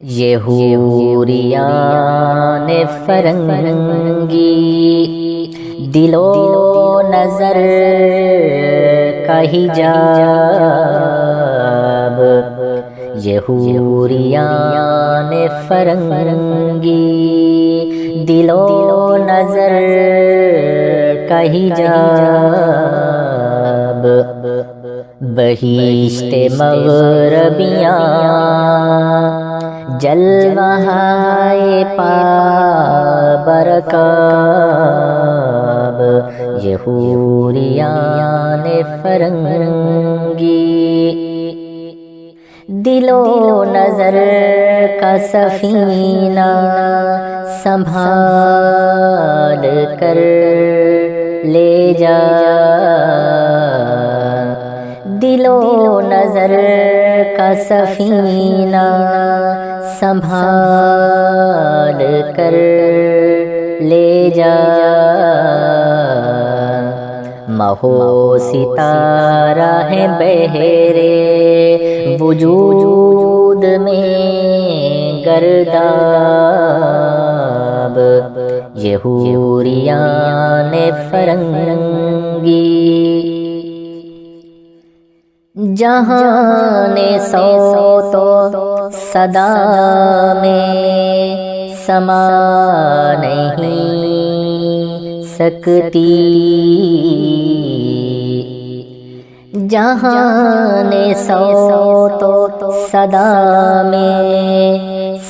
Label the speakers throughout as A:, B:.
A: یہ حوریان فرنگی دل و نظر کا حجاب، یہ حوریان فرنگی دل و نظر کا حجاب، بہشت مغربیاں جلوہائے پابرکاب، یہ حوریان فرنگی دل و نظر کا سفینہ سنبھال کر لے جا، دل و نظر کا سفینہ سنبھال کر لے جا، مہو ستارہ ہے بہرے وجود میں گرداب، یہ حوریان فرنگی جہان صوت و صدا میں سما نہیں سکتی، جہان صوت و صدا میں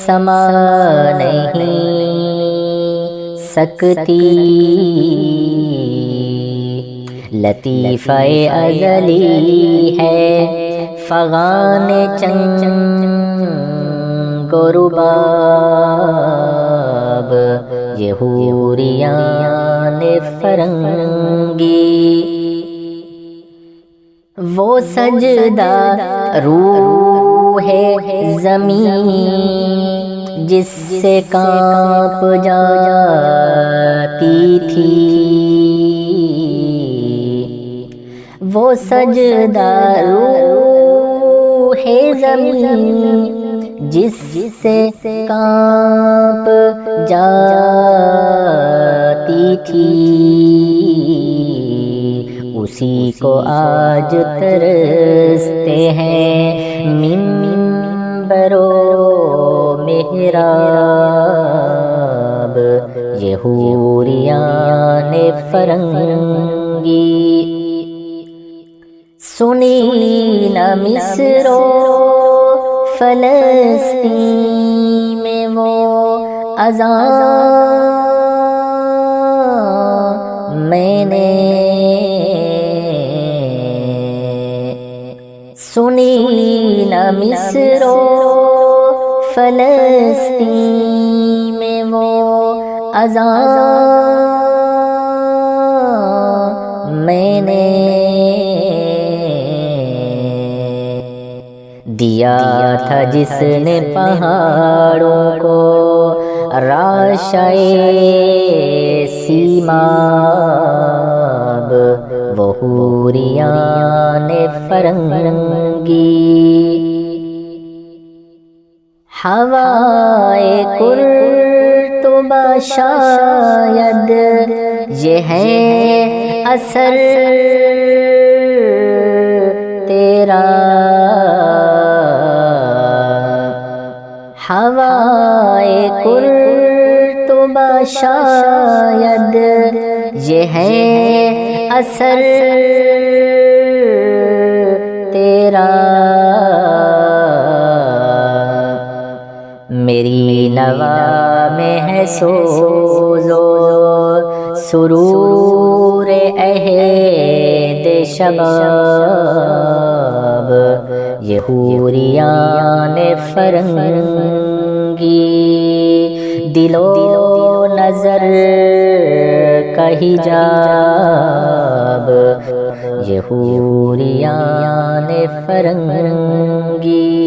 A: سما نہیں سکتی، لطیفہ ازلی ہے فغان چنگ و رباب، یہ حوریان فرنگی وہ سجدہ روح زمین جس سے کانپ جاتی تھی، وہ سجدہ روح زمین جس سے کانپ جاتی تھی، اسی کو آج ترستے ہیں منبر و محراب، یہ حوریان فرنگی سنی نہ مصر و فلسطین میں وہ اذان میں نے سنی نہ مصر و فلسطین میں وہ اذان میں نے دیا تھا جس نے پہاڑوں کو راشائے سیماب، وہ حوریان فرنگی ہوائے قرطبہ شاید یہ ہے اثر تیرا، ہوائے قرطبہ شاید یہ ہے اثر تیرا، میری نوا میں ہے سوز و سرور عہد شباب، یہ حوریان فرنگی دل و نظر کا حجاب، یہ حوریان فرنگی